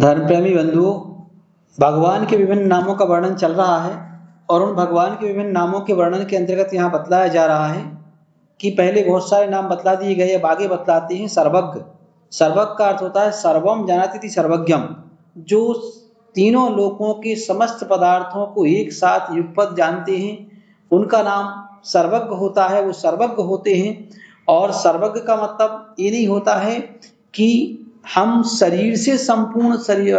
धर्म प्रेमी बंधुओं, भगवान के विभिन्न नामों का वर्णन चल रहा है और उन भगवान के विभिन्न नामों के वर्णन के अंतर्गत यहाँ बतलाया जा रहा है कि पहले बहुत सारे नाम बतला दिए गए, अब आगे बतलाते हैं सर्वज्ञ। सर्वज्ञ का अर्थ होता है सर्वम जानाति सर्वज्ञम, जो तीनों लोकों के समस्त पदार्थों को एक साथ युगपत जानते हैं, उनका नाम सर्वज्ञ होता है, वो सर्वज्ञ होते हैं। और सर्वज्ञ का मतलब ये नहीं होता है कि हम शरीर से संपूर्ण शरीर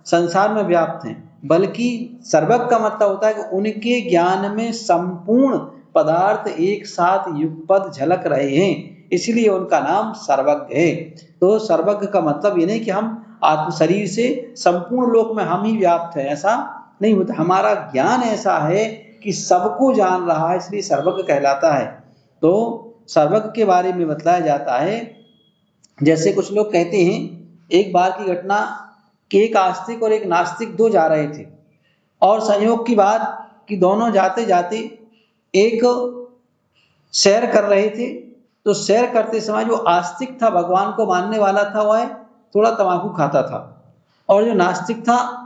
संसार में व्याप्त हैं, बल्कि सर्वज्ञ का मतलब होता है कि उनके ज्ञान में संपूर्ण पदार्थ एक साथ युगपत झलक रहे हैं, इसलिए उनका नाम सर्वज्ञ है। तो सर्वज्ञ का मतलब ये नहीं कि हम आत्म शरीर से संपूर्ण लोक में हम ही व्याप्त हैं, ऐसा नहीं होता। हमारा ज्ञान ऐसा है कि सबको जान रहा है, इसलिए सर्वज्ञ कहलाता है। तो सर्वज्ञ के बारे में बतलाया जाता है, जैसे कुछ लोग कहते हैं, एक बार की घटना कि एक आस्तिक और एक नास्तिक दो जा रहे थे और संयोग की बात कि दोनों जाते जाते एक सैर कर रहे थे। तो सैर करते समय जो आस्तिक था, भगवान को मानने वाला था, वह थोड़ा तंबाकू खाता था, और जो नास्तिक था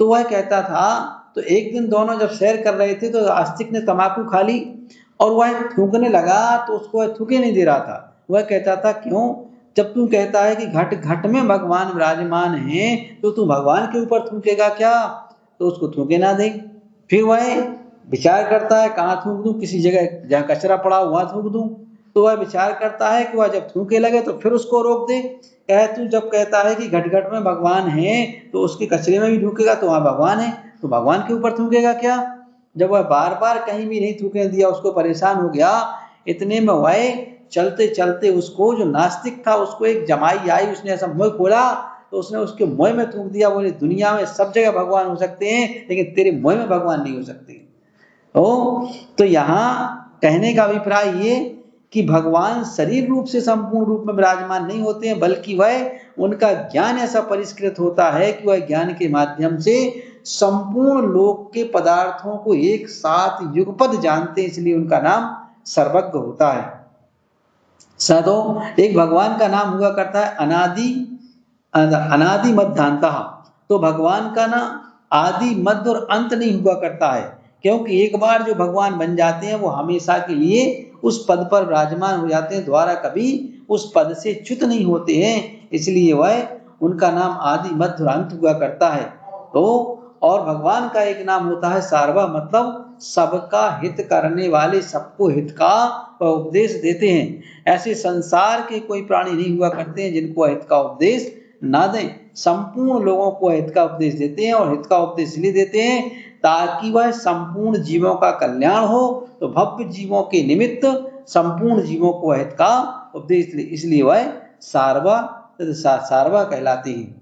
तो वह कहता था। तो एक दिन दोनों जब सैर कर रहे थे तो आस्तिक ने तंबाकू खा ली और वह थूकने लगा, तो उसको वह थूके नहीं दे रहा था। वह कहता था, क्यों? जब तू कहता है कि घट घट में भगवान विराजमान हैं, तो तू भगवान के ऊपर थूकेगा क्या? तो उसको थूके ना दे। फिर वह विचार करता है, कहाँ थूक दूं, किसी जगह जहाँ कचरा पड़ा वहां थूक दूं। तो वह विचार करता है कि वह जब थूके लगे तो फिर उसको रोक दे। कहे, तू जब कहता है कि घट घट में भगवान है, तो उसके कचरे में भी थूकेगा तो वहां भगवान है, तो भगवान के ऊपर थूकेगा क्या? जब वह बार बार कहीं भी नहीं थूकने दिया, उसको परेशान हो गया। इतने में वह चलते चलते उसको, जो नास्तिक था, उसको एक जमाई आई, उसने ऐसा मुंह खोला तो उसने उसके मुंह में थूक दिया। बोले, दुनिया में सब जगह भगवान हो सकते हैं, लेकिन तेरे मुंह में भगवान नहीं हो सकते। तो यहाँ कहने का अभिप्राय ये कि भगवान शरीर रूप से संपूर्ण रूप में विराजमान नहीं होते हैं, बल्कि वह उनका ज्ञान ऐसा परिष्कृत होता है कि वह ज्ञान के माध्यम से संपूर्ण लोक के पदार्थों को एक साथ युगपत जानते हैं, इसलिए उनका नाम सर्वज्ञ होता है। सदो एक भगवान का नाम हुआ करता है अनादि मध्यांतः। तो भगवान का ना आदि मध्य और अंत नहीं हुआ करता है, क्योंकि एक बार जो भगवान बन जाते हैं वो हमेशा के लिए उस पद पर विराजमान हो जाते हैं, द्वारा कभी उस पद से च्युत नहीं होते हैं, इसलिए वह उनका नाम आदि मध्य और अंत हुआ करता है। तो और भगवान का एक नाम होता है सार्वा, मतलब सबका हित करने वाले, सबको हित का उपदेश देते हैं। ऐसे संसार के कोई प्राणी नहीं हुआ करते हैं जिनको हित का उपदेश ना दें। संपूर्ण लोगों को हित का उपदेश देते हैं, और हित का उपदेश इसलिए देते हैं ताकि वह संपूर्ण जीवों का कल्याण हो। तो भव्य जीवों के निमित्त संपूर्ण जीवों को हित का उपदेश, इसलिए वह सार्वा कहलाते हैं।